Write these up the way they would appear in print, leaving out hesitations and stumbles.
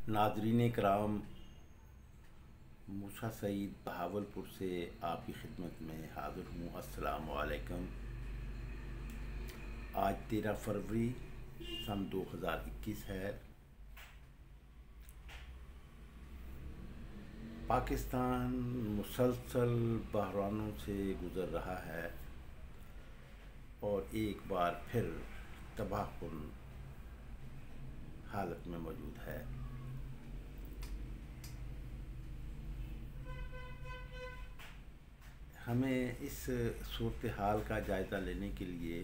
ناظرین کرام، موسیٰ سعید بہاولپور سے آپ کی خدمت میں حاضر ہوں۔ السلام علیکم۔ آج 13 فروری سن 2021 ہے۔ پاکستان مسلسل بحرانوں سے گزر رہا ہے اور ایک بار پھر تباہ کن حالت میں موجود ہے۔ ہمیں اس صورتحال کا جائزہ لینے کے لیے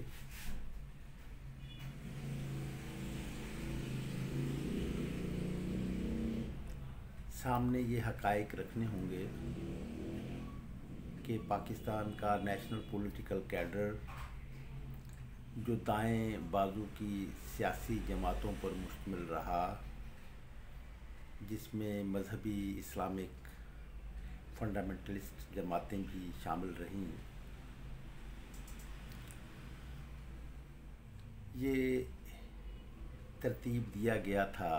سامنے یہ حقائق رکھنے ہوں گے کہ پاکستان کا نیشنل پولیٹیکل کیڈر جو دائیں بازو کی سیاسی جماعتوں پر مشتمل رہا، جس میں مذہبی اسلامک فنڈامنٹلسٹ جماعتیں بھی شامل رہیں، یہ ترتیب دیا گیا تھا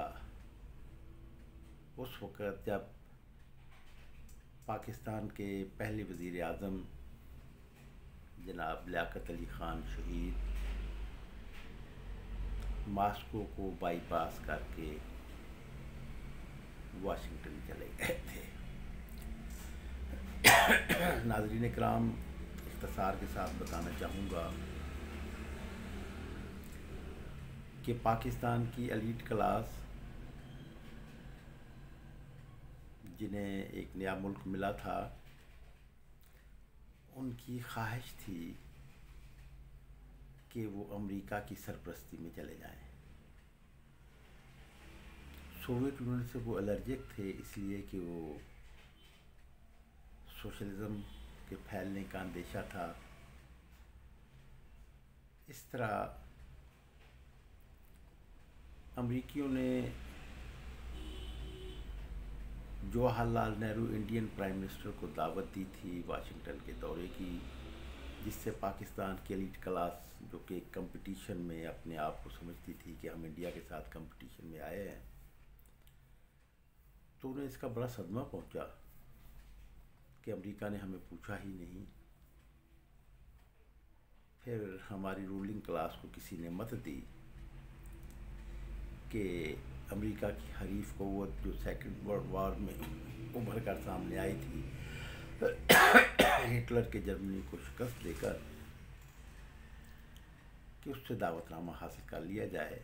اس وقت جب پاکستان کے پہلے وزیر اعظم جناب لیاقت علی خان شہید ماسکو کو بائی پاس کر کے واشنگٹن چلے گئے تھے۔ ناظرین کرام، اختصار کے ساتھ بتانا چاہوں گا کہ پاکستان کی ایلیٹ کلاس، جنہیں ایک نیا ملک ملا تھا، ان کی خواہش تھی کہ وہ امریکہ کی سرپرستی میں چلے جائیں۔ سوویت یونین سے وہ الرجک تھے، اس لیے کہ وہ سوشلزم کے پھیلنے کا اندیشہ تھا۔ اس طرح امریکیوں نے Jawahar Lal Nehru Indian prime minister کو دعوت دی تھی واشنگٹن کے دورے کی، جس سے پاکستان کی ایلیٹ کلاس، جو کہ کمپٹیشن میں اپنے آپ کو سمجھتی تھی کہ ہم انڈیا کے ساتھ کمپٹیشن میں آئے ہیں، تو انہیں اس کا بڑا صدمہ پہنچا کہ امریکہ نے ہمیں پوچھا ہی نہیں۔ پھر ہماری رولنگ کلاس کو کسی نے مت دی کہ امریکہ کی حریف قوت جو سیکنڈ ورلڈ وار میں ابھر کر سامنے آئی تھی، ہٹلر کے جرمنی کو شکست دے کر، کہ اس سے دعوت نامہ حاصل کر لیا جائے۔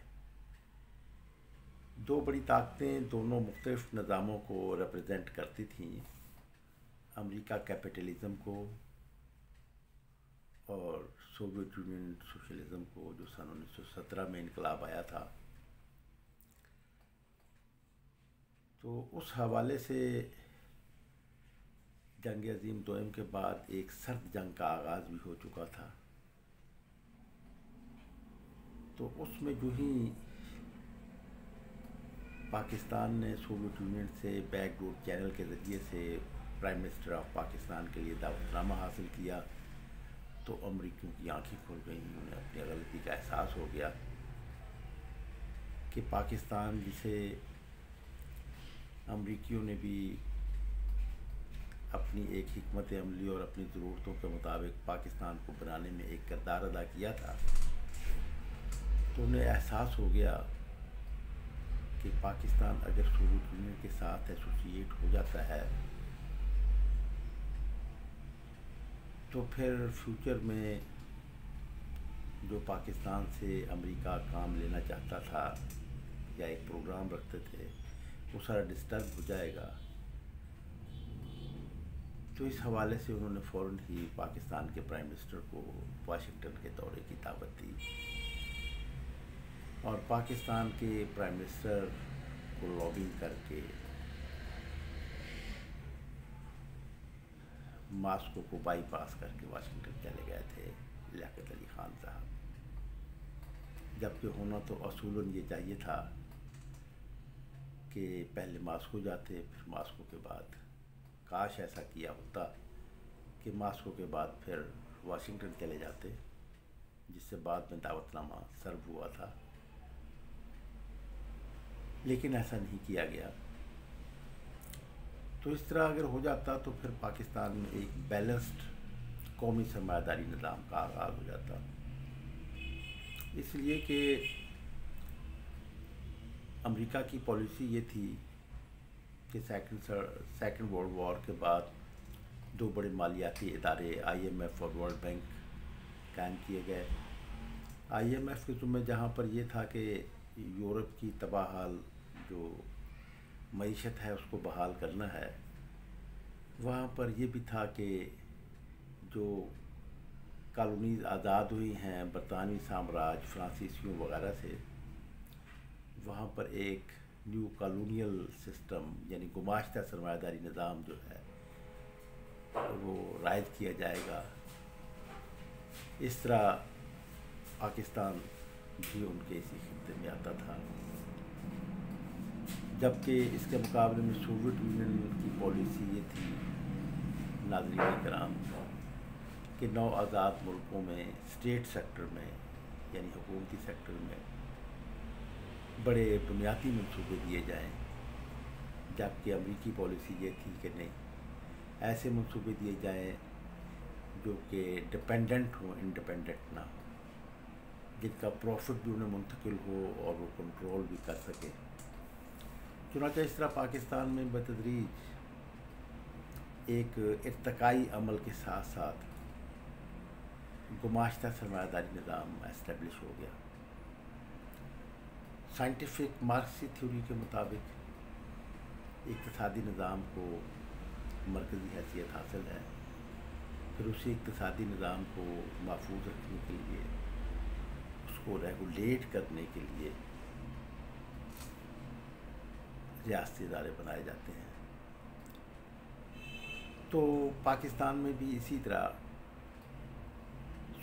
دو بڑی طاقتیں دونوں مختلف نظاموں کو ریپرزینٹ کرتی تھیں، امریکہ کیپٹلزم کو اور سوویت یونین سوشلزم کو، جو سن 1917 میں انقلاب آیا تھا۔ تو اس حوالے سے جنگ عظیم دوئم کے بعد ایک سرد جنگ کا آغاز بھی ہو چکا تھا۔ تو اس میں جو ہی پاکستان نے سوویت یونین سے بیک ڈور چینل کے ذریعے سے پرائم منسٹر آف پاکستان کے لیے دعوت نامہ حاصل کیا، تو امریکیوں کی آنکھیں کھل گئیں، انہیں اپنی غلطی کا احساس ہو گیا کہ پاکستان، جسے امریکیوں نے بھی اپنی ایک حکمت عملی اور اپنی ضرورتوں کے مطابق پاکستان کو بنانے میں ایک کردار ادا کیا تھا، تو انہیں احساس ہو گیا کہ پاکستان اگر سوویت یونین کے ساتھ ایسوسیٹ ہو جاتا ہے تو پھر فیوچر میں جو پاکستان سے امریکہ کام لینا چاہتا تھا یا ایک پروگرام رکھتے تھے، وہ سارا ڈسٹرب ہو جائے گا۔ تو اس حوالے سے انہوں نے فوراً ہی پاکستان کے پرائم منسٹر کو واشنگٹن کے دورے کی دعوت دی، اور پاکستان کے پرائم منسٹر کو لابنگ کر کے ماسکو کو بائی پاس کر کے واشنگٹن چلے گئے تھے لیاقت علی خان صاحب، جبکہ ہونا تو اصولاً یہ چاہیے تھا کہ پہلے ماسکو جاتے، پھر ماسکو کے بعد، کاش ایسا کیا ہوتا کہ ماسکو کے بعد پھر واشنگٹن چلے جاتے، جس سے بعد میں دعوت نامہ سرو ہوا تھا۔ لیکن ایسا نہیں کیا گیا۔ تو اس طرح اگر ہو جاتا تو پھر پاکستان میں ایک بیلنسڈ قومی سرمایہ داری نظام کا آغاز ہو جاتا، اس لیے کہ امریکہ کی پالیسی یہ تھی کہ سیکنڈ ورلڈ وار کے بعد دو بڑے مالیاتی ادارے IMF اور ورلڈ بینک قائم کیے گئے۔ IMF کے ذمہ جہاں پر یہ تھا کہ یورپ کی تباہ حال جو معیشت ہے اس کو بحال کرنا ہے، وہاں پر یہ بھی تھا کہ جو کالونیز آزاد ہوئی ہیں برطانوی سامراج فرانسیسیوں وغیرہ سے، وہاں پر ایک نیو کالونیل سسٹم یعنی گماشتہ سرمایہ داری نظام جو ہے وہ رائج کیا جائے گا۔ اس طرح پاکستان بھی ان کے اسی خطے میں آتا تھا، جبکہ اس کے مقابلے میں سوویت یونین کی پالیسی یہ تھی ناظرین کرام کہ نو آزاد ملکوں میں اسٹیٹ سیکٹر میں یعنی حکومتی سیکٹر میں بڑے بنیادی منصوبے دیے جائیں، جبکہ امریکی پالیسی یہ تھی کہ نہیں، ایسے منصوبے دیے جائیں جو کہ ڈپینڈنٹ ہوں، انڈیپینڈنٹ نہ ہوں، جن کا پروفٹ بھی انہیں منتقل ہو اور وہ کنٹرول بھی کر سکے۔ چنانچہ اس طرح پاکستان میں بتدریج ایک ارتقائی عمل کے ساتھ ساتھ گماشتہ سرمایہ داری نظام اسٹیبلش ہو گیا۔ سائنٹیفک مارکسی تھیوری کے مطابق اقتصادی نظام کو مرکزی حیثیت حاصل ہے، پھر اسی اقتصادی نظام کو محفوظ رکھنے کے لیے، اس کو ریگولیٹ کرنے کے لیے ریاستی ادارے بنائے جاتے ہیں۔ تو پاکستان میں بھی اسی طرح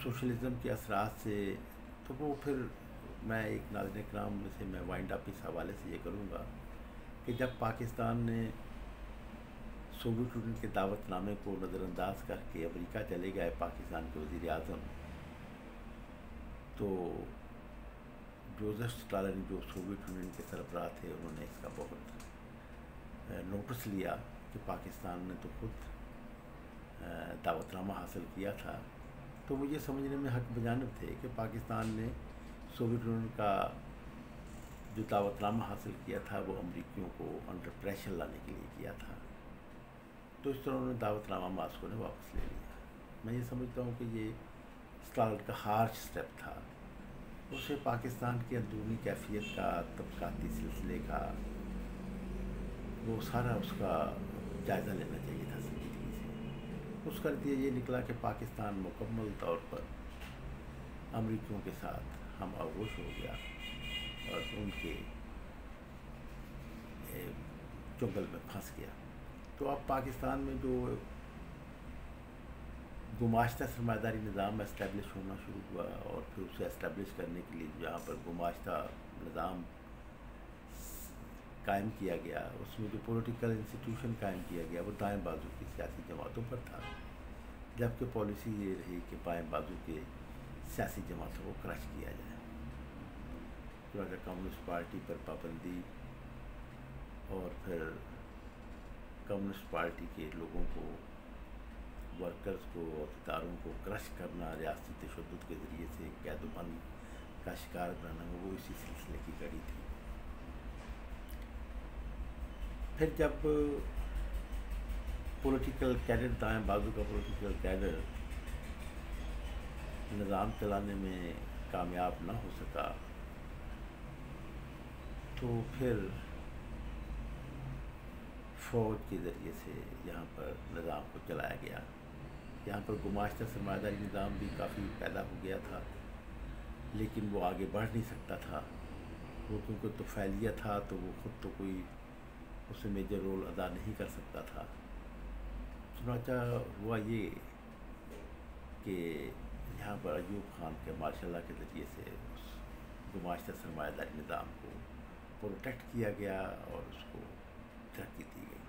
سوشلزم کے اثرات سے، تو وہ پھر میں ایک ناظرین کرام میں سے میں وائنڈ اپ اس حوالے سے یہ کروں گا کہ جب پاکستان نے سوویت یونین کے دعوت نامے کو نظر انداز کر کے امریکہ چلے گئے پاکستان کے وزیر اعظم، تو جوزف اسٹالن جو سوویت یونین کے سربراہ تھے انہوں نے اس کا بہت نوٹس لیا کہ پاکستان نے تو خود دعوت نامہ حاصل کیا تھا، تو وہ یہ سمجھنے میں حق بجانب تھے کہ پاکستان نے سوویت یونین کا جو دعوت نامہ حاصل کیا تھا وہ امریکیوں کو انڈر پریشر لانے کے لیے کیا تھا، تو اس طرح انہوں نے دعوت نامہ ماسکو نے واپس لے لیا۔ میں یہ سمجھتا ہوں کہ یہ اسٹالن کا ہارش سٹیپ تھا، اسے پاکستان کی اندرونی کیفیت کا، طبقاتی سلسلے کا، وہ سارا اس کا جائزہ لینا چاہیے تھا سنجیدگی سے۔ اس کا نتیجہ یہ نکلا کہ پاکستان مکمل طور پر امریکیوں کے ساتھ ہم آغوش ہو گیا اور ان کے چنگل میں پھنس گیا۔ تو اب پاکستان میں جو گماشتہ سرمایہ داری نظام اسٹیبلش ہونا شروع ہوا اور پھر اسے اسٹیبلش کرنے کے لیے جہاں پر گماشتہ نظام قائم کیا گیا، اس میں جو پولیٹیکل انسٹیٹیوشن قائم کیا گیا وہ دائیں بازو کی سیاسی جماعتوں پر تھا، جبکہ پالیسی یہ رہی کہ بائیں بازو کے سیاسی جماعتوں کو کرش کیا جائے۔ چنانچہ کمیونسٹ پارٹی پر پابندی اور پھر کمیونسٹ پارٹی کے لوگوں کو، ورکرز کو، اداروں کو کرش کرنا، ریاستی تشدد کے ذریعے سے قید و بند کا شکار بنانا، وہ اسی سلسلے کی کڑی تھی۔ پھر جب پولیٹیکل کیڈر، دائیں بازو کا پولیٹیکل کیڈر نظام چلانے میں کامیاب نہ ہو سکا، تو پھر فوج کے ذریعے سے یہاں پر نظام کو چلایا گیا۔ یہاں پر گماشتہ سرمایہ داری نظام بھی کافی پیدا ہو گیا تھا، لیکن وہ آگے بڑھ نہیں سکتا تھا، وہ کیونکہ طفیلیہ تھا تو وہ خود تو کوئی اس میں میجر رول ادا نہیں کر سکتا تھا۔ چنانچہ ہوا یہ کہ یہاں پر ایوب خان کے ماشاء اللہ کے ذریعے سے اس گماشتہ سرمایہ داری نظام کو پروٹیکٹ کیا گیا اور اس کو ترقی دی گئی۔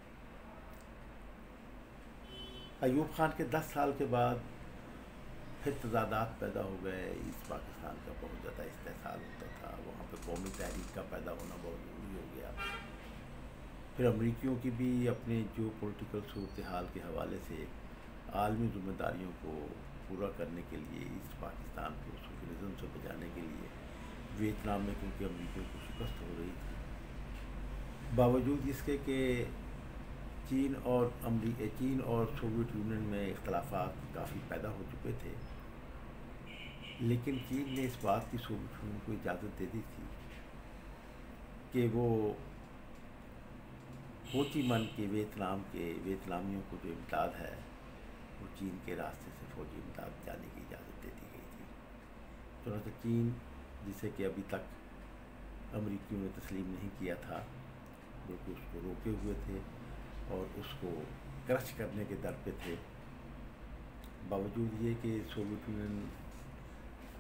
ایوب خان کے 10 سال کے بعد پھر تضادات پیدا ہو گئے، ایسٹ پاکستان کا بہت زیادہ استحصال ہوتا تھا، وہاں پہ قومی تحریک کا پیدا ہونا بہت ضروری ہو گیا۔ پھر امریکیوں کی بھی اپنے جو پولیٹیکل صورتحال کے حوالے سے عالمی ذمہ داریوں کو پورا کرنے کے لیے ایسٹ پاکستان کو سوشلزم سے بچانے کے لیے ویتنام میں کیونکہ امریکیوں کو شکست ہو رہی تھی، باوجود اس کے کہ چین اور سوویت یونین میں اختلافات کافی پیدا ہو چکے تھے، لیکن چین نے اس بات کی سوویت یونین کو اجازت دے دی تھی کہ وہ ہو چی من کے ویتنامیوں کو جو امداد ہے وہ چین کے راستے سے فوجی امداد جانے کی اجازت دے دی گئی تھی۔ چنانچہ چین، جسے کہ ابھی تک امریکیوں نے تسلیم نہیں کیا تھا، بلکہ اس کو روکے ہوئے تھے اور اس کو کرش کرنے کے در پہ تھے، باوجود یہ کہ سوویت یونین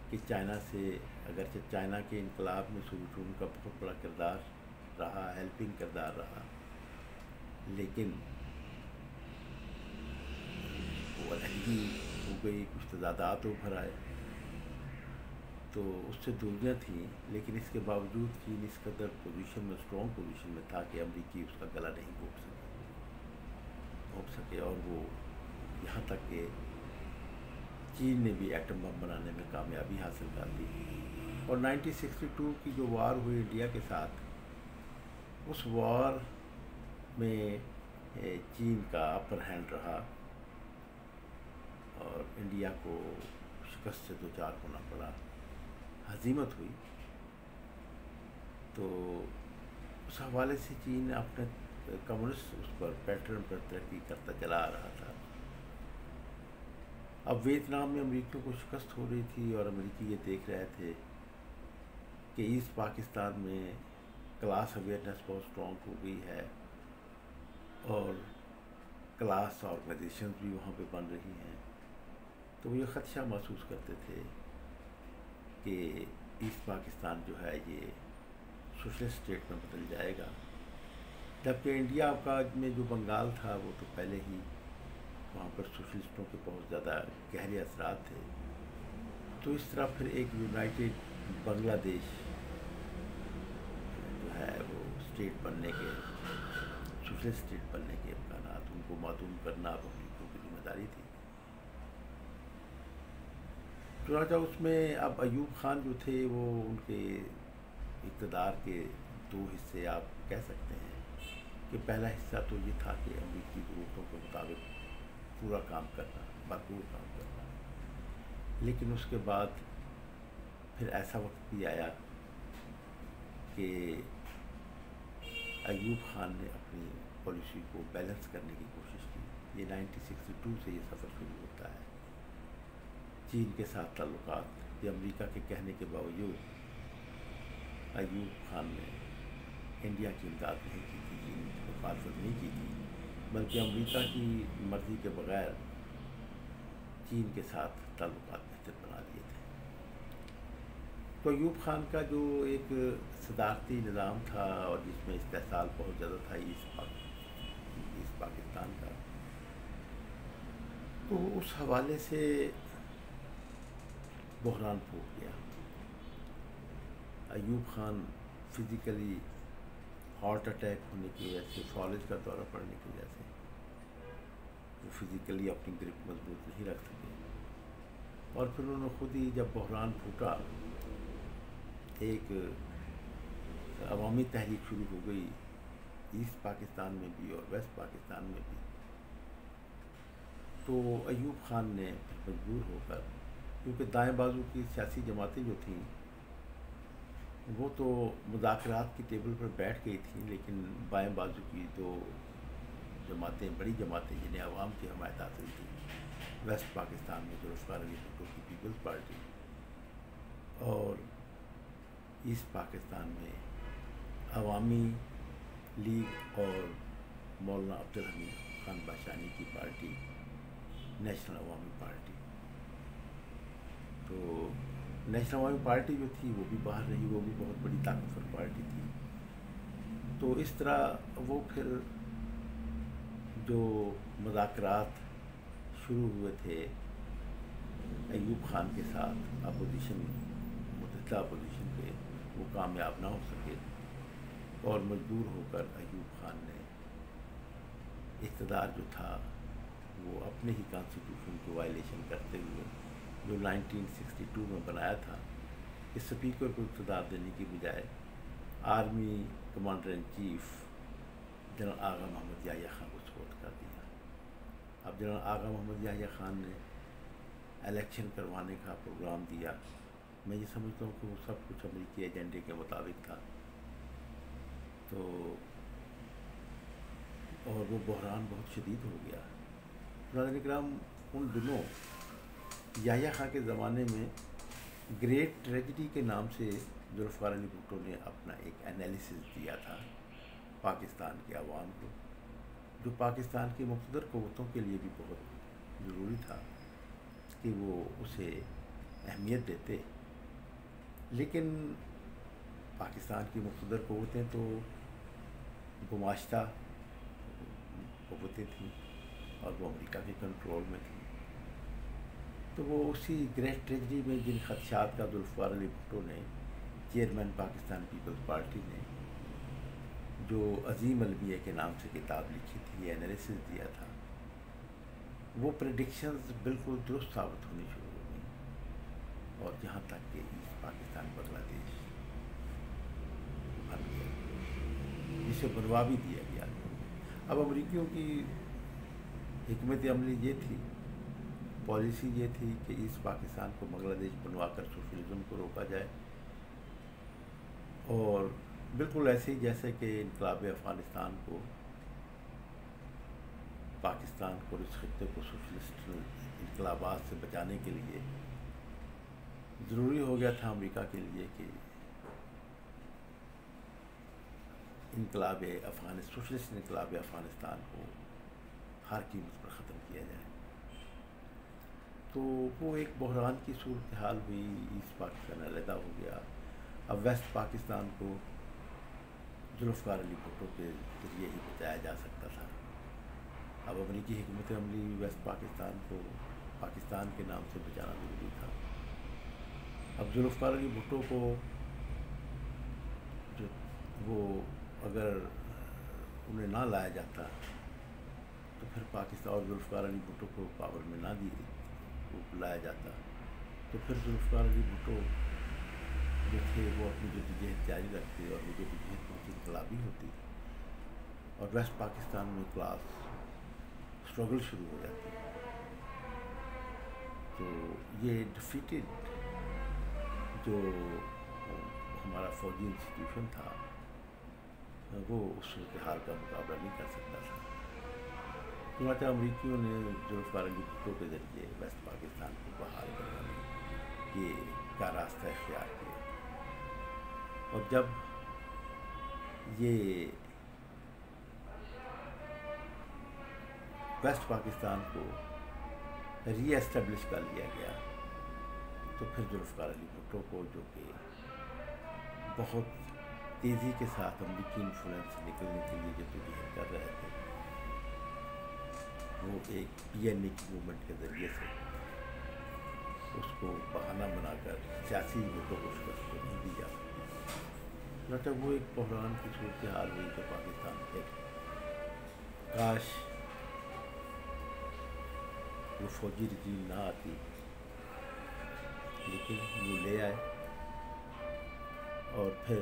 کہ چائنا سے، اگرچہ چائنا کے انقلاب میں سوویت یونین کا بہت بڑا کردار رہا، ہیلپنگ کردار رہا، لیکن وہ علیحدگی ہو گئی، کچھ تضادات ابھر آئے تو اس سے دوریاں تھیں، لیکن اس کے باوجود چین اس قدر پوزیشن میں، اسٹرانگ پوزیشن میں تھا کہ امریکی اس کا گلا نہیں گھونٹ سکے، اور وہ یہاں تک کہ چین نے بھی ایٹم بم بنانے میں کامیابی حاصل کر لی، اور 1962 کی جو وار ہوئی انڈیا کے ساتھ، اس وار میں چین کا اپر ہینڈ رہا اور انڈیا کو شکست سے دوچار ہونا پڑا، ہزیمت ہوئی۔ تو اس حوالے سے چین اپنے کمیونسٹ اس پر پیٹرن پر ترقی کرتا چلا آ رہا تھا۔ اب ویتنام میں امریکیوں کو شکست ہو رہی تھی اور امریکی یہ دیکھ رہے تھے کہ ایسٹ پاکستان میں کلاس اویئرنیس بہت اسٹرانگ ہو گئی ہے اور کلاس آرگنائزیشنز بھی وہاں پہ بن رہی ہیں، تو وہ یہ خدشہ محسوس کرتے تھے کہ ایسٹ پاکستان جو ہے یہ سوشلسٹ اسٹیٹ میں بدل جائے گا، جبکہ انڈیا کا میں جو بنگال تھا وہ تو پہلے ہی وہاں پر سوشلسٹوں کے بہت زیادہ گہرے اثرات تھے، تو اس طرح پھر ایک یونائٹڈ بنگلہ دیش جو ہے وہ اسٹیٹ بننے کے، سوشلسٹ اسٹیٹ بننے کے امکانات، ان کو معدوم کرنا اب امریکیوں کی ذمہ داری تھی۔ چنانچہ اس میں اب ایوب خان جو تھے وہ ان کے اقتدار کے دو حصے آپ کہہ سکتے ہیں کہ پہلا حصہ تو یہ تھا کہ امریکی ضرورتوں کے مطابق پورا کام کرنا، بھرپور کام کرنا، لیکن اس کے بعد پھر ایسا وقت بھی آیا کہ ایوب خان نے اپنی پالیسی کو بیلنس کرنے کی کوشش کی۔ یہ 1962 سے یہ سفر شروع ہوتا ہے، چین کے ساتھ تعلقات، یہ امریکہ کے کہنے کے باوجود ایوب خان نے انڈیا کی امداد نہیں کی تھی، چین کی مخالفت نہیں کی تھی، بلکہ امریکہ کی مرضی کے بغیر چین کے ساتھ تعلقات بہتر بنا لیے تھے۔ تو ایوب خان کا جو ایک صدارتی نظام تھا اور جس میں استحصال بہت زیادہ تھا ایسٹ پاکستان کا، تو اس حوالے سے بحران پھوٹ گیا۔ Ayub Khan physically heart attack ہونے کی وجہ سے، فالج کا دورہ پڑنے کی وجہ سے وہ فزیکلی اپنی گرپ مضبوط نہیں رکھ سکے، اور پھر انہوں نے خود ہی جب بحران پھوٹا، ایک عوامی تحریک شروع ہو گئی ایسٹ پاکستان میں بھی اور ویسٹ پاکستان میں بھی، تو ایوب خان نے مجبور ہو کر، کیونکہ دائیں بازو کی سیاسی جماعتیں جو تھیں وہ تو مذاکرات کی ٹیبل پر بیٹھ گئی تھیں، لیکن بائیں بازو کی دو جماعتیں، بڑی جماعتیں جنہیں عوام کی حمایت حاصل تھی ویسٹ پاکستان میں، ذوالفقار علی بھٹو کی پیپلز پارٹی اور ایسٹ پاکستان میں عوامی لیگ اور مولانا عبدالحمید خان باشانی کی پارٹی، نیشنل عوامی پارٹی، تو نیشنل عوامی پارٹی جو تھی وہ بھی باہر رہی، وہ بھی بہت بڑی طاقتور پارٹی تھی۔ تو اس طرح وہ پھر جو مذاکرات شروع ہوئے تھے ایوب خان کے ساتھ اپوزیشن، متحدہ اپوزیشن کے، وہ کامیاب نہ ہو سکے، اور مجبور ہو کر ایوب خان نے اقتدار جو تھا وہ اپنے ہی کانسٹیٹیوشن کو وائلیشن کرتے ہوئے جو 1962 میں بنایا تھا کہ اسپیکر کو اقتدار دینے کی بجائے army commander in chief general Agha Muhammad Yahya Khan کو سپورٹ کر دیا۔ اب جنرل آغا محمد یحییٰ خان نے الیکشن کروانے کا پروگرام دیا۔ میں یہ سمجھتا ہوں کہ وہ سب کچھ امریکی ایجنڈے کے مطابق تھا، تو اور وہ بحران بہت شدید ہو گیا۔ ناظرین کرام، ان دنوں یحییٰ خان کے زمانے میں گریٹ ٹریجڈی کے نام سے ذوالفقار علی بھٹو نے اپنا ایک انالیسس دیا تھا پاکستان کے عوام کو، جو پاکستان کی مقتدر قوتوں کے لیے بھی بہت ضروری تھا کہ وہ اسے اہمیت دیتے، لیکن پاکستان کی مقتدر قوتیں تو گماشتہ قوتیں تھیں اور وہ امریکہ کے کنٹرول میں تھیں، تو وہ اسی گریٹ ٹریجڈی میں جن خدشات کا ذوالفقار علی بھٹو نے، چیئرمین پاکستان پیپلز پارٹی نے، جو عظیم المیہ کے نام سے کتاب لکھی تھی، یہ انالیسس دیا تھا، وہ پریڈکشنز بالکل درست ثابت ہونی شروع ہو گئیں، اور یہاں تک کہ ایسٹ پاکستان بنگلہ دیش بن گیا، جسے بنوا بھی دیا گیا۔ اب امریکیوں کی حکمت عملی یہ تھی، پالیسی یہ تھی کہ ایسٹ پاکستان کو بنگلہ دیش بنوا کر سوشلزم کو روکا جائے، اور بالکل ایسے ہی جیسے کہ انقلاب افغانستان کو، پاکستان کو، اس خطے کو سوشلسٹ انقلابات سے بچانے کے لیے ضروری ہو گیا تھا امریکہ کے لیے کہ سوشلسٹ انقلاب افغانستان کو ہر قیمت پر ختم کیا جائے، تو وہ ایک بحران کی صورتحال ہوئی۔ ایسٹ پاکستان علیحدہ ہو گیا۔ اب ویسٹ پاکستان کو ذوالفقار علی بھٹو کے ذریعے ہی بچایا جا سکتا تھا۔ اب امریکی حکمت عملی ویسٹ پاکستان کو پاکستان کے نام سے بچانا ضروری تھا۔ اب ذوالفقار علی بھٹو کو جو وہ اگر انہیں نہ لایا جاتا تو پھر پاکستان، اور ذوالفقار علی بھٹو کو پاور میں نہ لایا جاتا تو پھر ذوالفقار علی بھٹو جو تھے وہ اپنی جدوجہد جاری رکھتے، اور وہ جدوجہد بہت انقلابی ہوتی، اور ویسٹ پاکستان میں کلاس اسٹرگل شروع ہو جاتی۔ تو یہ ڈیفیٹڈ جو ہمارا فوجی انسٹیٹیوشن تھا وہ اس صورتحال کا مقابلہ نہیں کر سکتا تھا، چنانچہ امریکیوں نے ذوالفقار علی بھٹو کے ذریعے ویسٹ پاکستان کو بحال کروانے کا راستہ اختیار کیا، اور جب یہ ویسٹ پاکستان کو ری ایسٹیبلش کر لیا گیا تو پھر ذوالفقار علی بھٹو کو، جو کہ بہت تیزی کے ساتھ امریکی انفلوئنس سے نکلنے کے لیے جدوجہد کر رہے تھے، وہ ایک پی این اے کی موومنٹ کے ذریعے سے اس کو بہانہ بنا کر سیاسی ووٹوں کو شکست تو نہیں دی جا سکتی، چنانچہ وہ ایک بحران کی صورتحال ہوئی کہ پاکستان کے کاش وہ فوجی رجیم نہ آتی، لیکن وہ لے آئے، اور پھر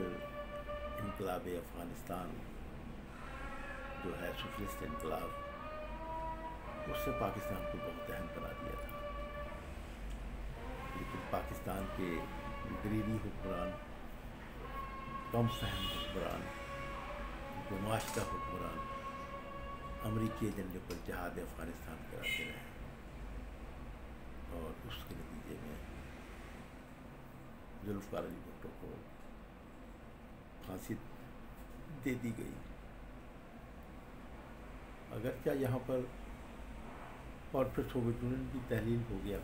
انقلاب افغانستان جو ہے سوشلسٹ انقلاب، اس سے پاکستان کو بہت اہم بنا دیا تھا، لیکن پاکستان کے گریڈی حکمران، کم فہم حکمران، گماشتہ حکمران امریکی ایجنڈے پر جہاد افغانستان کراتے رہے، اور اس کے نتیجے میں ذوالفقار علی بھٹو کو پھانسی دے دی گئی۔ اگرچہ یہاں پر اور پھر سوویت یونین کی تحلیل ہو گیا،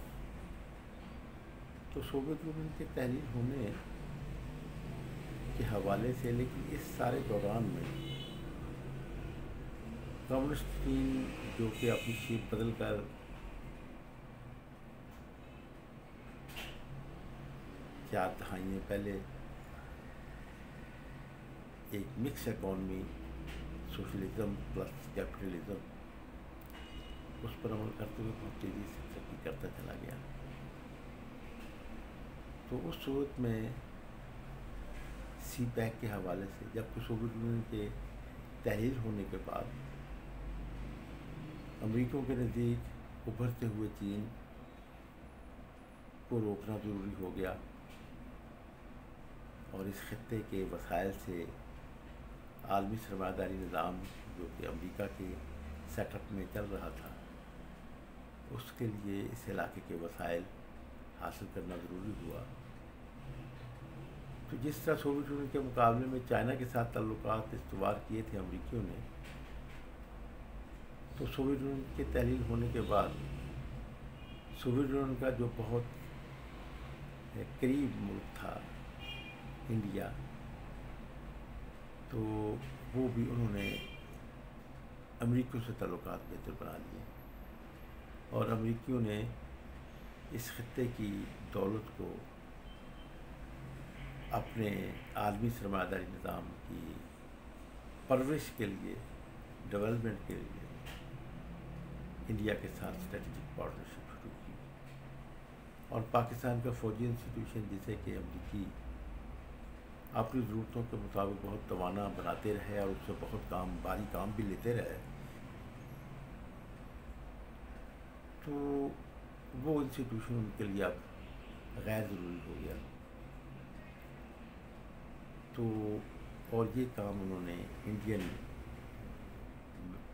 تو سوویت یونین کے تحلیل ہونے کے حوالے سے، لیکن اس سارے دوران میں کمیونسٹ ٹیم جو کہ اپنی شیپ بدل کر چار دہائیاں پہلے ایک mix economy, socialism plus capitalism, اس پر عمل کرتے ہوئے بہت تیزی سے ترقی کرتا چلا گیا۔ تو اس صورت میں سی پیک کے حوالے سے، جب کہ سوویت یونین کے تحلیل ہونے کے بعد امریکوں کے نزدیک ابھرتے ہوئے چین کو روکنا ضروری ہو گیا، اور اس خطے کے وسائل سے عالمی سرمایہ داری نظام جو کہ امریکہ کے سیٹ اپ میں چل رہا تھا، اس کے لیے اس علاقے کے وسائل حاصل کرنا ضروری ہوا۔ تو جس طرح سوویت یونین کے مقابلے میں چائنا کے ساتھ تعلقات استوار کیے تھے امریکیوں نے، تو سوویت یونین کے تحلیل ہونے کے بعد سوویت یونین کا جو بہت قریب ملک تھا انڈیا، تو وہ بھی انہوں نے امریکیوں سے تعلقات بہتر بنا لیے، اور امریکیوں نے اس خطے کی دولت کو اپنے عالمی سرمایہ داری نظام کی پرورش کے لیے، ڈیولپمنٹ کے لیے انڈیا کے ساتھ اسٹریٹجک پارٹنرشپ شروع کی، اور پاکستان کا فوجی انسٹیٹیوشن، جسے کہ امریکی اپنی ضرورتوں کے مطابق بہت توانا بناتے رہے اور اس سے بہت بھاری کام بھی لیتے رہے، تو وہ انسٹیٹیوشن ان کے لیے اب غیر ضروری ہو گیا۔ تو اور یہ کام انہوں نے انڈین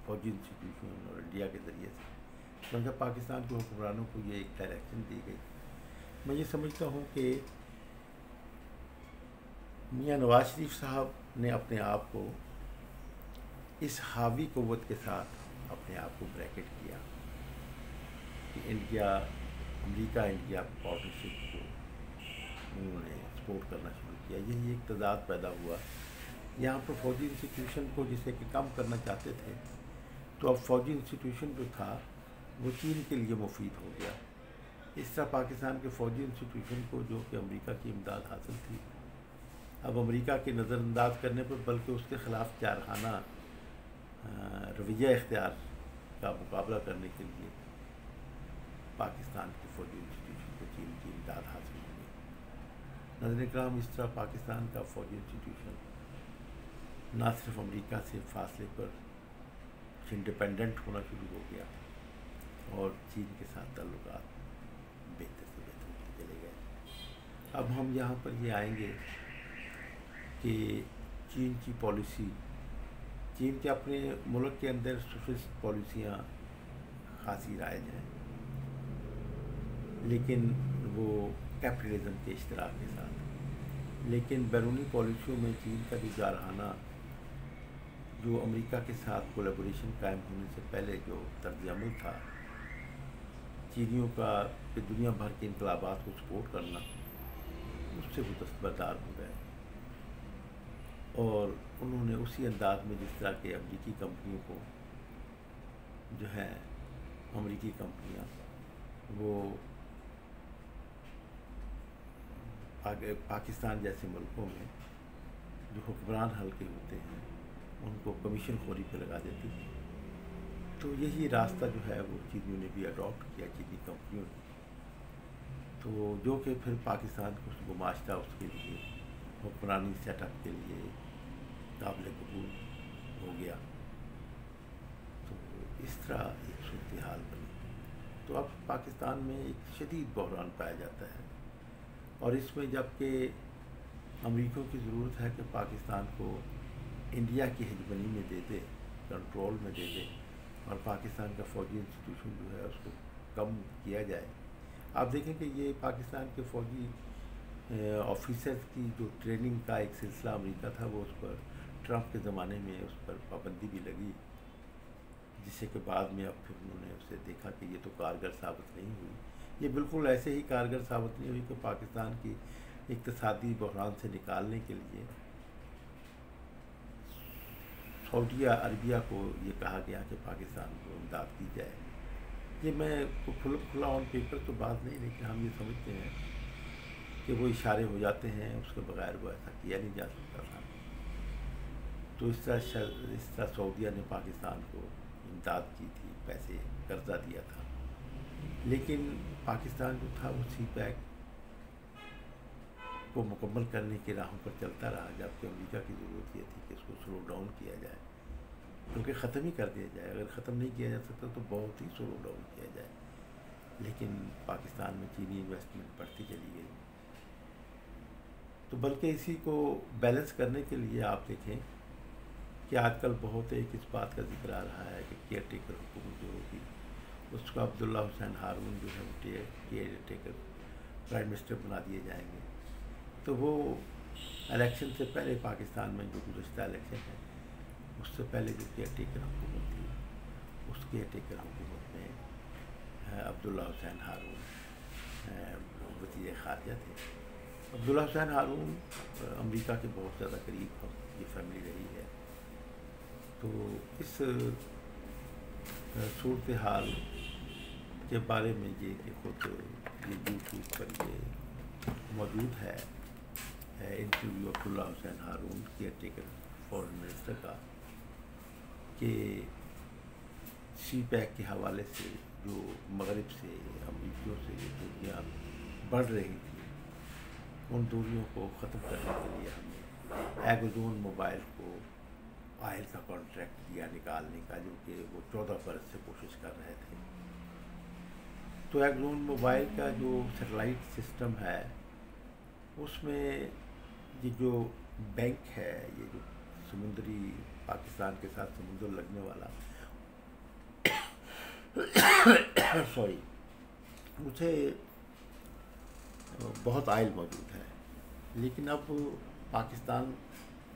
فوجی انسٹیٹیوشن اور انڈیا کے ذریعے سے، کیونکہ پاکستان کے حکمرانوں کو یہ ایک ڈائریکشن دی گئی۔ میں یہ سمجھتا ہوں کہ میاں نواز شریف صاحب نے اپنے آپ کو اس حاوی قوت کے ساتھ اپنے آپ کو بریکٹ کیا کہ امریکہ انڈیا پارٹنرشپ کو انہوں نے سپورٹ کرنا شروع کیا۔ یہی ایک تضاد پیدا ہوا یہاں پر فوجی انسٹیٹیوشن کو، جسے کہ کم کرنا چاہتے تھے، تو اب فوجی انسٹیٹیوشن جو تھا وہ چین کے لیے مفید ہو گیا۔ اس طرح پاکستان کے فوجی انسٹیٹیوشن کو، جو کہ امریکہ کی امداد حاصل تھی، اب امریکہ کے نظر انداز کرنے پر، بلکہ اس کے خلاف جارحانہ رویہ اختیار کا مقابلہ کرنے کے لیے پاکستان کے فوجی انسٹیٹیوشن کو چین کی امداد حاصل ہو گئی۔ ناظرین اکرام، اس طرح پاکستان کا فوجی انسٹیٹیوشن نہ صرف امریکہ سے فاصلے پر انڈیپینڈنٹ ہونا شروع ہو گیا، اور چین کے ساتھ تعلقات بہتر سے بہتر ہوتے چلے گئے۔ اب ہم یہاں پر یہ آئیں گے کہ چین کی پالیسی، چین کے اپنے ملک کے اندر سوشلسٹ پالیسیاں خاصی رائج ہیں، لیکن وہ کیپٹلزم کے اشتراک کے ساتھ، لیکن بیرونی پالیسیوں میں چین کا جو جارحانہ، جو امریکہ کے ساتھ کولیبوریشن قائم ہونے سے پہلے جو طرز عمل تھا چینیوں کا، کہ دنیا بھر کے انقلابات کو سپورٹ کرنا، اس سے وہ دستبردار ہو گئے، اور انہوں نے اسی انداز میں، جس طرح کہ امریکی کمپنیوں کو جو ہے، امریکی کمپنیاں وہ پاکستان جیسے ملکوں میں جو حکمران حلقے ہوتے ہیں ان کو کمیشن خوری پہ لگا دیتی تھی، تو یہی راستہ جو ہے وہ چینیوں نے بھی اڈاپٹ کیا، چینی کمپنیوں نے، تو جو کہ پھر پاکستان کو گماشتہ اس کے لیے حکمرانی سیٹ اپ کے لیے قابل قبول ہو گیا۔ تو اس طرح ایک صورتحال بنی، تو اب پاکستان میں ایک شدید بحران پایا جاتا ہے، اور اس میں جب کہ امریکوں کی ضرورت ہے کہ پاکستان کو انڈیا کی ہیجمنی میں دے دے، کنٹرول میں دے دے، اور پاکستان کا فوجی انسٹیٹیوشن جو ہے اس کو کم کیا جائے۔ آپ دیکھیں کہ یہ پاکستان کے فوجی آفیسرز کی جو ٹریننگ کا ایک سلسلہ امریکہ تھا، وہ اس پر ٹرمپ کے زمانے میں اس پر پابندی بھی لگی، جس سے کہ بعد میں اب پھر انہوں نے اسے دیکھا کہ یہ تو کارگر ثابت نہیں ہوئی۔ یہ بالکل ایسے ہی کارگر ثابت نہیں ہوئی کہ پاکستان کی اقتصادی بحران سے نکالنے کے لیے سعودیہ عربیہ کو یہ کہا گیا کہ پاکستان کو امداد دی جائے۔ یہ میں کھلا آن پیپر تو بات نہیں، لیکن ہم یہ سمجھتے ہیں کہ وہ اشارے ہو جاتے ہیں، اس کے بغیر وہ ایسا کیا نہیں جا سکتا تھا۔ تو اس طرح سعودیہ نے پاکستان کو امداد کی تھی، پیسے قرضہ دیا تھا، لیکن پاکستان جو تھا وہ سی پیک کو مکمل کرنے کی راہوں پر چلتا رہا، جبکہ امریکہ کی ضرورت یہ تھی کہ اس کو سلو ڈاؤن کیا جائے، کیونکہ ختم ہی کر دیا جائے، اگر ختم نہیں کیا جا سکتا تو بہت ہی سلو ڈاؤن کیا جائے، لیکن پاکستان میں چینی انویسٹمنٹ بڑھتی چلی گئی۔ تو بلکہ اسی کو بیلنس کرنے کے لیے آپ دیکھیں کہ آج کل بہت ایک اس بات کا ذکر آ رہا ہے کہ کیئر ٹیکر حکومت جو ہوگی اس کو عبداللہ حسین ہارون جو ہے وہ کیئر ٹیکر پرائم منسٹر بنا دیے جائیں گے۔ تو وہ الیکشن سے پہلے پاکستان میں جو گزشتہ الیکشن ہے اس سے پہلے جو کیئر ٹیکر حکومت تھی اس کیئر ٹیکر حکومت میں عبداللہ حسین ہارون وزیر خارجہ تھے۔ عبداللہ حسین ہارون امریکہ کے بہت زیادہ قریب یہ فیملی رہی ہے۔ تو اس صورتحال کے بارے میں یہ کہ خود یہ یوٹیوب پر یہ موجود ہے انٹرویو عبداللہ حسین ہارون کیئر ٹیکر فورن منسٹر کا، کہ سی پیک کے حوالے سے جو مغرب سے امریکیوں سے جو دوریاں بڑھ رہی تھی ان دوریوں کو ختم کرنے کے لیے ہم نے ایگزون موبائل کو آئل کا کانٹریکٹ دیا نکالنے کا، جو کہ وہ 14 برس سے کوشش کر رہے تھے۔ تو ایگزون موبائل کا جو سیٹلائٹ سسٹم ہے اس میں یہ جو بینک ہے، یہ جو سمندری پاکستان کے ساتھ سمندر لگنے والا سوری مجھے بہت آئل موجود ہے، لیکن اب پاکستان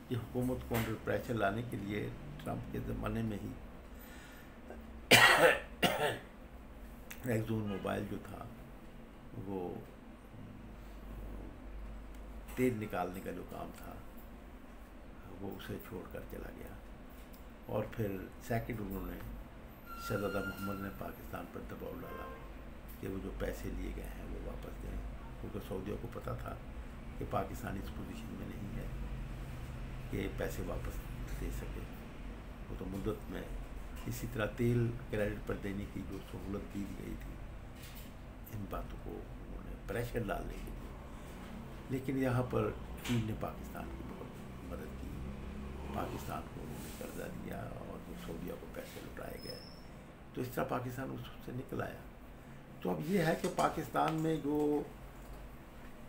کی حکومت کو انڈر پریشر لانے کے لیے ٹرمپ کے زمانے میں ہی ایگزون موبائل جو تھا وہ تیل نکالنے کا جو کام تھا وہ اسے چھوڑ کر چلا گیا، اور پھر سیکنڈ انہوں نے شہزادہ محمد نے پاکستان پر دباؤ ڈالا کہ وہ جو پیسے لیے گئے ہیں وہ واپس دیں، کیونکہ سعودیہ کو پتہ تھا کہ پاکستان اس پوزیشن میں نہیں ہے کہ پیسے واپس دے سکے۔ وہ تو مدت میں اسی طرح تیل کریڈٹ پر دینے کی جو سہولت دی گئی تھی، ان باتوں کو انہوں نے پریشر ڈالنے کے لیے، لیکن یہاں پر چین نے پاکستان کی بہت مدد کی، پاکستان کو انہوں نے قرضہ دیا اور جو سعودیہ کو پیسے لٹائے گئے، تو اس طرح پاکستان اس سے نکل آیا۔ تو اب یہ ہے کہ پاکستان میں جو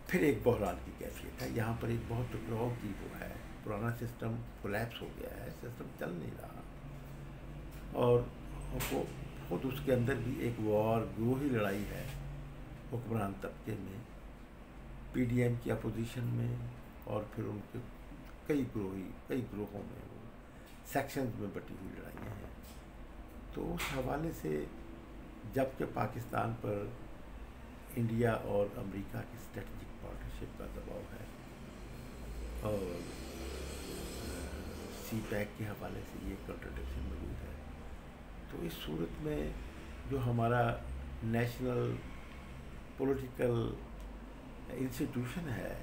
پھر ایک بحران کی کیفیت ہے، یہاں پر ایک بہت ٹکراؤ کی وہ ہے، پرانا سسٹم کولیپس ہو گیا ہے، سسٹم چل نہیں رہا، اور خود اس کے اندر بھی ایک وار گروہی لڑائی ہے حکمران طبقے میں، پی ڈی ایم کی اپوزیشن میں، اور پھر ان کے کئی گروہوں میں وہ سیکشنز میں بٹی ہوئی لڑائیاں ہیں۔ تو اس حوالے سے جب کہ پاکستان پر انڈیا اور امریکہ کی اسٹریٹجک پارٹنرشپ کا دباؤ ہے، اور سی پیک کے حوالے سے یہ کنٹرڈکشن موجود ہے، تو اس صورت میں جو ہمارا نیشنل پولیٹیکل انسٹیٹیوشن ہے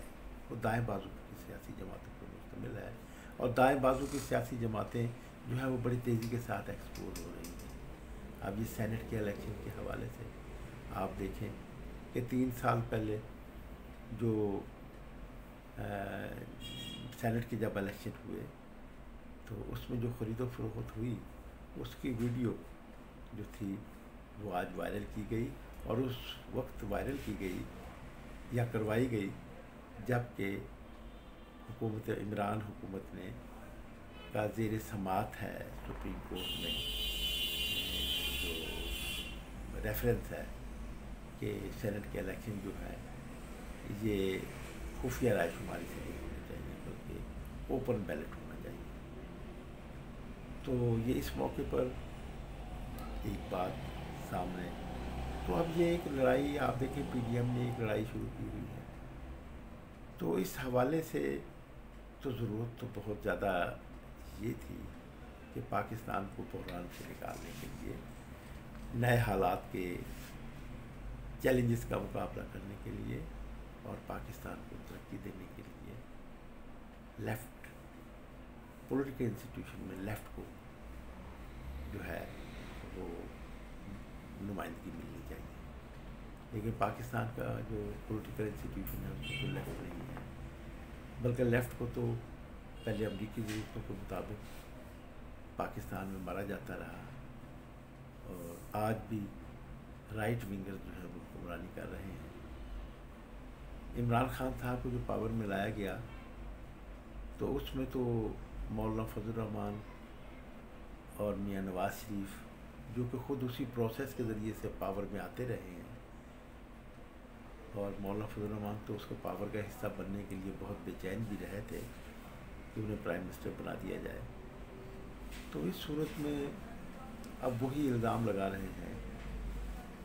وہ دائیں بازو کی سیاسی جماعتوں پر مشتمل ہے، اور دائیں بازو کی سیاسی جماعتیں جو ہیں وہ بڑی تیزی کے ساتھ ایکسپوز ہو رہی ہیں۔ اب یہ سینٹ کے الیکشن کے حوالے سے آپ دیکھیں کہ 3 سال پہلے جو سینٹ کے جب الیکشن ہوئے تو اس میں جو خرید و فروخت ہوئی اس کی ویڈیو جو تھی وہ آج وائرل کی گئی، اور اس وقت وائرل کی گئی یا کروائی گئی جب کہ حکومت عمران حکومت نے کا زیر سماعت ہے سپریم کورٹ میں جو ریفرنس ہے کہ سینٹ کے الیکشن جو ہے یہ خفیہ رائے شماری سے نہیں ہونے چاہیے بلکہ اوپن بیلٹ ہونا چاہیے۔ تو یہ اس موقع پر ایک بات سامنے، تو اب یہ ایک لڑائی آپ دیکھیں پی ڈی ایم نے ایک لڑائی شروع کی ہوئی ہے، تو اس حوالے سے تو ضرورت تو بہت زیادہ یہ تھی کہ پاکستان کو بحران سے نکالنے کے لیے، نئے حالات کے چیلنجز کا مقابلہ کرنے کے لیے اور پاکستان کو ترقی دینے کے لیے لیفٹ پولیٹیکل انسٹیٹیوشن میں لیفٹ کو جو ہے وہ نمائندگی ملنی چاہیے، لیکن پاکستان کا جو پولیٹیکل انسٹیٹیوشن ہے اس میں تو لیفٹ نہیں ہے، بلکہ لیفٹ کو تو پہلے امریکی ضرورتوں کے مطابق پاکستان میں مارا جاتا رہا، اور آج بھی رائٹ ونگر جو ہے وہ حکمرانی کر رہے ہیں۔ عمران خان صاحب کو جو پاور میں لایا گیا تو اس میں تو مولانا فضل الرحمان اور میاں نواز شریف جو کہ خود اسی پروسیس کے ذریعے سے پاور میں آتے رہے ہیں، اور مولانا فضل الرحمان تو اس کو پاور کا حصہ بننے کے لیے بہت بے چین بھی رہے تھے کہ انہیں پرائم منسٹر بنا دیا جائے، تو اس صورت میں اب وہی الزام لگا رہے ہیں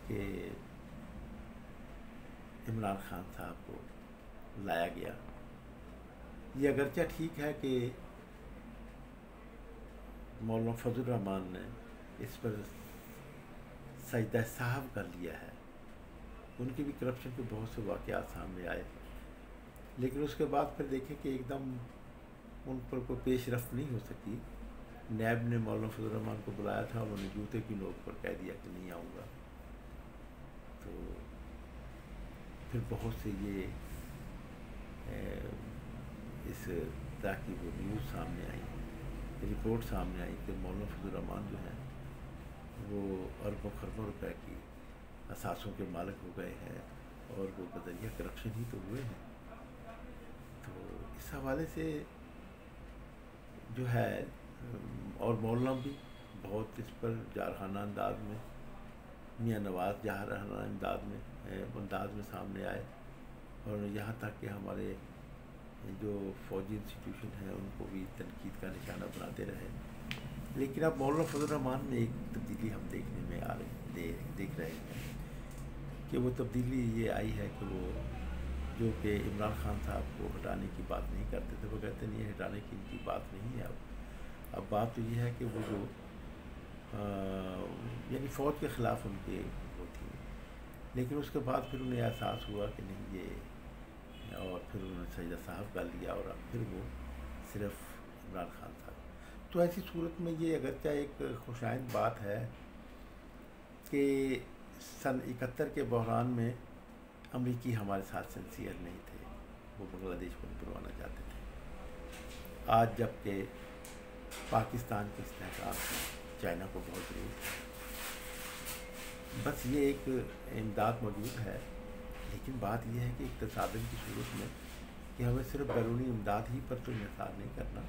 کہ عمران خان صاحب کو لایا گیا۔ یہ اگرچہ ٹھیک ہے کہ مولانا فضل الرحمان نے اس پر سجدہ صاحب کر لیا ہے، ان کی بھی کرپشن کے بہت سے واقعات سامنے آئے، لیکن اس کے بعد پھر دیکھیں کہ ایک دم ان پر کوئی پیش رفت نہیں ہو سکی۔ نیب نے مولانا فضل الرحمان کو بلایا تھا، انہوں نے جوتے کی نوک پر کہہ دیا کہ نہیں آؤں گا، تو پھر بہت سے یہ اس طرح کی وہ نیوز سامنے آئی، رپورٹ سامنے آئی کہ مولانا فضل الرحمان جو ہیں وہ اربوں خربوں روپے کی اثاثوں کے مالک ہو گئے ہیں، اور وہ بذریعہ کرپشن ہی تو ہوئے ہیں۔ تو اس حوالے سے جو ہے اور مولانا بھی بہت اس پر جارحانہ انداز میں، میاں نواز جارحانہ انداز میں سامنے آئے، اور یہاں تک کہ ہمارے جو فوجی انسٹیٹیوشن ہیں ان کو بھی تنقید کا نشانہ بناتے رہے۔ لیکن اب مولانا فضل الرحمان میں ایک تبدیلی ہم دیکھنے میں دیکھ رہے ہیں کہ وہ تبدیلی یہ آئی ہے کہ وہ جو کہ عمران خان صاحب کو ہٹانے کی بات نہیں کرتے تھے، وہ کہتے نہیں ہٹانے کی ان کی بات نہیں ہے، اب بات تو یہ ہے کہ وہ جو یعنی فوج کے خلاف ان کے وہ تھی، لیکن اس کے بعد پھر انہیں احساس ہوا کہ نہیں یہ، اور پھر انہوں نے سجدہ صاحب کر لیا، اور اب پھر وہ صرف عمران خان صاحب۔ تو ایسی صورت میں یہ اگرچہ ایک خوشائند بات ہے کہ سن 71 کے بحران میں امریکی ہمارے ساتھ سنسیئر نہیں تھے، وہ بنگلہ دیش کو بنوانا چاہتے تھے۔ آج جب کہ پاکستان کے استحکام چائنا کو بہت ضرورت ہے، بس یہ ایک امداد موجود ہے، لیکن بات یہ ہے کہ اقتصاداً کی صورت میں کہ ہمیں صرف بیرونی امداد ہی پر تو انحصار نہیں کرنا،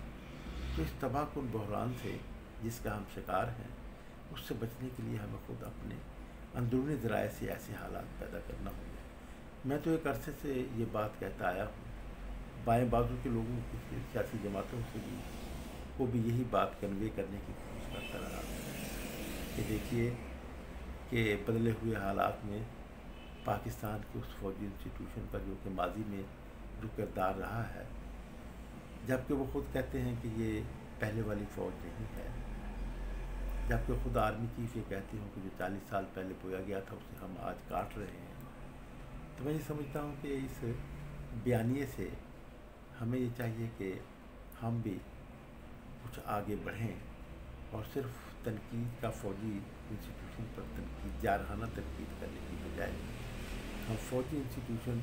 تو اس تباہ کن بحران سے جس کا ہم شکار ہیں اس سے بچنے کے لیے ہمیں خود اپنے اندرونی ذرائع سے ایسے حالات پیدا کرنا ہوں گے۔ میں تو ایک عرصے سے یہ بات کہتا آیا ہوں، بائیں بازو کے لوگوں کی سیاسی جماعتوں سے بھی کو بھی یہی بات کنوے کرنے کی کوشش کرتا رہا کہ دیکھیے کہ بدلے ہوئے حالات میں پاکستان کے اس فوجی انسٹیٹیوشن کا جو کہ ماضی میں جو کردار رہا ہے، جبکہ وہ خود کہتے ہیں کہ یہ پہلے والی فوج نہیں ہے، جبکہ خود آرمی چیف یہ کہتے ہوں کہ جو 40 سال پہلے بویا گیا تھا اسے ہم آج کاٹ رہے ہیں۔ تو میں یہ سمجھتا ہوں کہ اس بیانیے سے ہمیں یہ چاہیے کہ ہم بھی کچھ آگے بڑھیں، اور صرف تنقید کا فوجی انسٹیٹیوشن پر تنقید، جارحانہ تنقید کرنے کی بجائے ہم فوجی انسٹیٹیوشن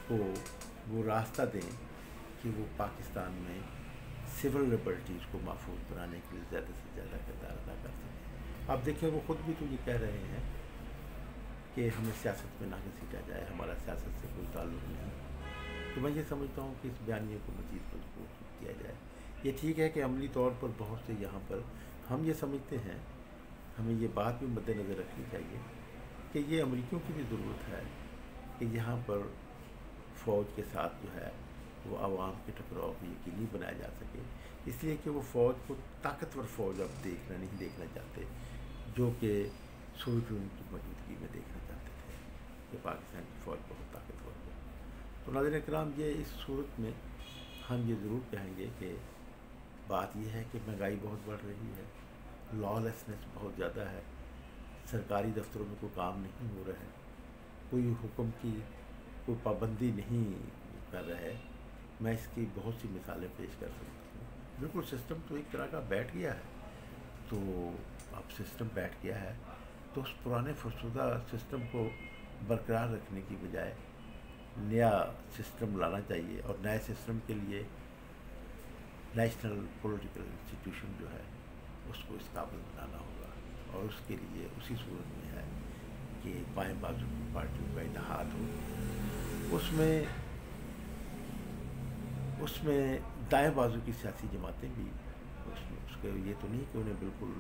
کو وہ راستہ دیں کہ وہ پاکستان میں سول لبرٹیز کو محفوظ بنانے کے لیے زیادہ سے زیادہ کردار ادا کر سکیں۔ آپ دیکھیں وہ خود بھی تو یہ کہہ رہے ہیں کہ ہمیں سیاست میں نہ گھسیٹا جائے، ہمارا سیاست سے کوئی تعلق نہیں۔ تو میں یہ سمجھتا ہوں کہ اس بیانیے کو مزید مضبوط کیا جائے۔ یہ ٹھیک ہے کہ عملی طور پر بہت سے یہاں پر ہم یہ سمجھتے ہیں، ہمیں یہ بات بھی مد نظر رکھنی چاہیے کہ یہ امریکیوں کی بھی ضرورت ہے کہ یہاں پر فوج کے ساتھ جو ہے وہ عوام کے ٹکراؤ کو یقینی بنایا جا سکے، اس لیے کہ وہ فوج کو طاقتور فوج اب نہیں دیکھنا چاہتے، جو کہ سوویت یونین کی موجودگی میں دیکھنا چاہتے تھے کہ پاکستان کی فوج بہت طاقتور ہو۔ تو ناظرین کرام، یہ اس صورت میں ہم یہ ضرور کہیں گے کہ بات یہ ہے کہ مہنگائی بہت بڑھ رہی ہے، لا لیسنس بہت زیادہ ہے، سرکاری دفتروں میں کوئی کام نہیں ہو رہا ہے، کوئی حکم کی کوئی پابندی نہیں کر رہا ہے۔ میں اس کی بہت سی مثالیں پیش کر سکتا ہوں۔ بالکل سسٹم تو ایک طرح کا بیٹھ گیا ہے. تو اب سسٹم بیٹھ گیا ہے تو اس پرانے فرسودہ سسٹم کو برقرار رکھنے کی بجائے نیا سسٹم لانا چاہیے، اور نئے سسٹم کے لیے نیشنل پولیٹیکل انسٹیٹیوشن جو ہے اس کو اس قابل بنانا ہوگا. اور اس کے لیے اسی صورت میں ہے کہ بائیں بازو کی پارٹیوں کا اتحاد ہو. اس میں دائیں بازو کی سیاسی جماعتیں بھی اس کے یہ تو نہیں کہ انہیں بالکل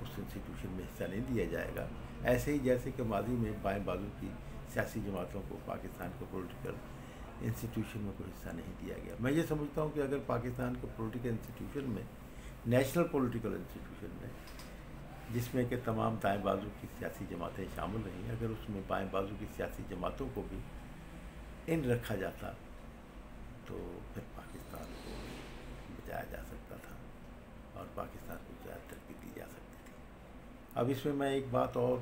اس انسٹیٹیوشن میں حصہ نہیں دیا جائے گا، ایسے ہی جیسے کہ ماضی میں بائیں بازو کی سیاسی جماعتوں کو پاکستان کے پولیٹیکل انسٹیٹیوشن میں کوئی حصہ نہیں دیا گیا. میں یہ سمجھتا ہوں کہ اگر پاکستان کے پولیٹیکل انسٹیٹیوشن میں، نیشنل پولیٹیکل انسٹیٹیوشن میں، جس میں کہ تمام دائیں بازو کی سیاسی جماعتیں شامل رہیں، اگر اس میں بائیں بازو کی سیاسی جماعتوں کو بھی ان رکھا جاتا تو پھر پاکستان کو بچایا جا سکتا تھا اور پاکستان کو زیادہ ترقی دی جا سکتی تھی. اب اس میں ایک بات اور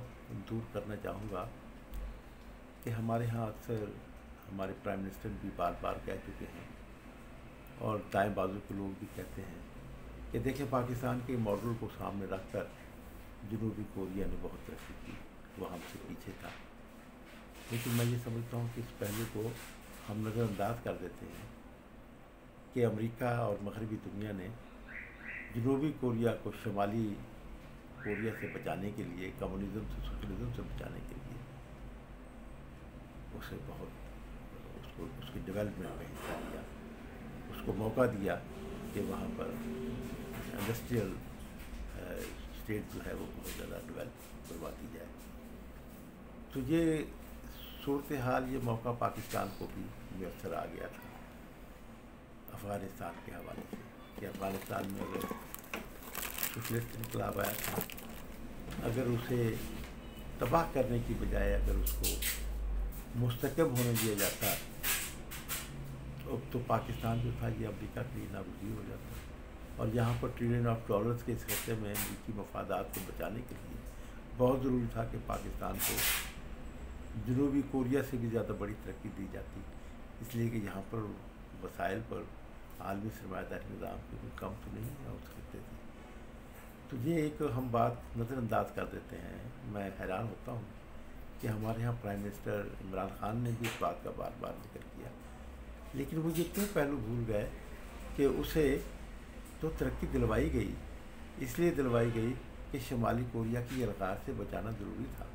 دور کرنا چاہوں گا کہ ہمارے ہاں اکثر ہمارے پرائم منسٹر بھی بار بار کہہ چکے ہیں، اور دائیں بازو کے لوگ بھی کہتے ہیں کہ دیکھیں پاکستان کے ماڈل کو سامنے رکھ کر جنوبی کوریا نے بہت ترقی کی، وہ ہم سے پیچھے تھا. لیکن میں یہ سمجھتا ہوں کہ اس پہلو کو ہم نظر انداز کر دیتے ہیں کہ امریکہ اور مغربی دنیا نے جنوبی کوریا کو شمالی کوریا سے بچانے کے لیے، کمیونزم سے، سوشلزم سے بچانے کے لیے اسے بہت اس کی ڈیولپمنٹ میں حصہ دیا، اس کو موقع دیا کہ وہاں پر انڈسٹریل اسٹیٹ جو ہے وہ بہت زیادہ ڈیولپ کروا دی جائے. تو یہ صورتحال، یہ موقع پاکستان کو بھی میسر آ گیا تھا افغانستان کے حوالے سے، کہ افغانستان میں اگر سوشلسٹ انقلاب آیا تھا، اگر اسے تباہ کرنے کی بجائے اگر اس کو مستحکم ہونے دیا جاتا تو پاکستان جو تھا یہ امریکہ کے لیے ناگزیر ہو جاتا، اور یہاں پر $1 ٹریلین کے اس خطے میں امریکی مفادات کو بچانے کے لیے بہت ضروری تھا کہ پاکستان کو جنوبی کوریا سے بھی زیادہ بڑی ترقی دی جاتی، اس لیے کہ یہاں پر وسائل پر عالمی سرمایہ داری نظام کی کوئی کم تو نہیں ہے اس خطے سے. تو یہ ایک ہم بات نظر انداز کر دیتے ہیں. میں حیران ہوتا ہوں کہ ہمارے یہاں پرائم منسٹر عمران خان نے بھی اس بات کا بار بار ذکر کیا، لیکن وہ یہ کیوں پہلو بھول گئے کہ اسے تو ترقی دلوائی گئی، اس لیے دلوائی گئی کہ شمالی کوریا کی الغار سے بچانا ضروری تھا.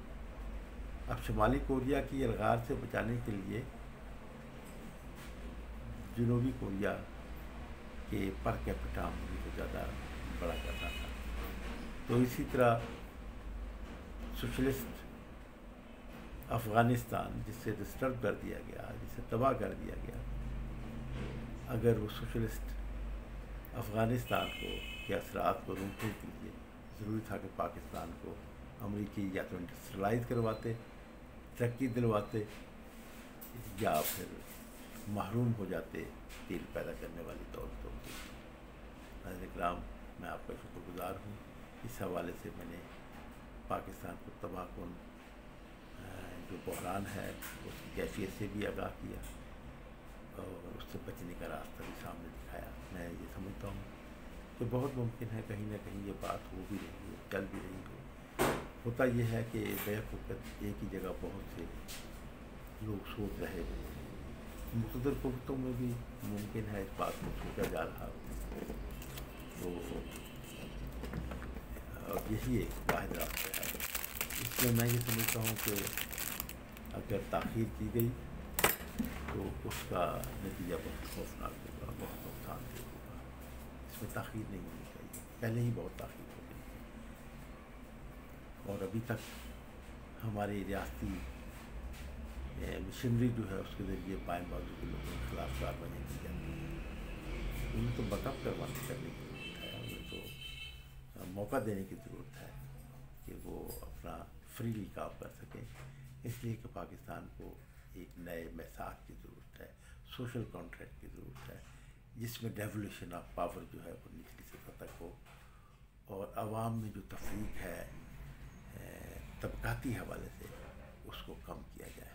اب شمالی کوریا کی الغار سے بچانے کے لیے جنوبی کوریا کے پر کیپٹا آمدنی کو زیادہ بڑا کرنا تھا. تو اسی طرح سوشلسٹ افغانستان جسے ڈسٹرب کر دیا گیا، جسے تباہ کر دیا گیا، اگر وہ سوشلسٹ افغانستان کے اثرات کو روکنے کے لیے ضروری تھا کہ پاکستان کو امریکی یا تو انڈسٹریلائز کرواتے، ترقی دلواتے، یا پھر محروم ہو جاتے تیل پیدا کرنے والی دولتوں سے. حضرت اکرام، میں آپ کا شکر گزار ہوں. اس حوالے سے میں نے پاکستان کو تباہ کن جو بحران ہے اس کی کیفیت سے بھی آگاہ کیا اور اس سے بچنے کا راستہ بھی سامنے دکھایا. میں یہ سمجھتا ہوں کہ بہت ممکن ہے کہیں نہ کہیں یہ بات ہو بھی رہی ہو، چل بھی رہی ہو. ہوتا یہ ہے کہ بیک وقت ایک ہی جگہ بہت سے لوگ سوچ رہے ہو، مقتدر قوتوں میں بھی ممکن ہے اس بات کو سوچا جا رہا ہو. تو یہی ایک واحد راستہ ہے. اس میں یہ سمجھتا ہوں کہ اگر تاخیر کی گئی تو اس کا نتیجہ بہت خوفناک ہوگا، بہت نقصان دہ ہوگا. اس میں تاخیر نہیں ہونی چاہیے، پہلے ہی بہت تاخیر ہو گئی اور ابھی تک ہماری ریاستی مشنری جو ہے اس کے ذریعے بائیں بازو کے لوگوں کے خلاف کارروائیاں کی جاتی ہیں. انہیں تو بیک اپ کرنے کی ضرورت ہے، انہیں تو موقع دینے کی ضرورت ہے کہ وہ اپنا فریلی کام کر سکیں. اس لیے کہ پاکستان کو ایک نئے میثاق کی ضرورت ہے، سوشل کانٹریکٹ کی ضرورت ہے، جس میں ڈیولیوشن آف پاور جو ہے وہ نچلی سطح تک ہو، اور عوام میں جو تفریق ہے طبقاتی حوالے سے اس کو کم کیا جائے.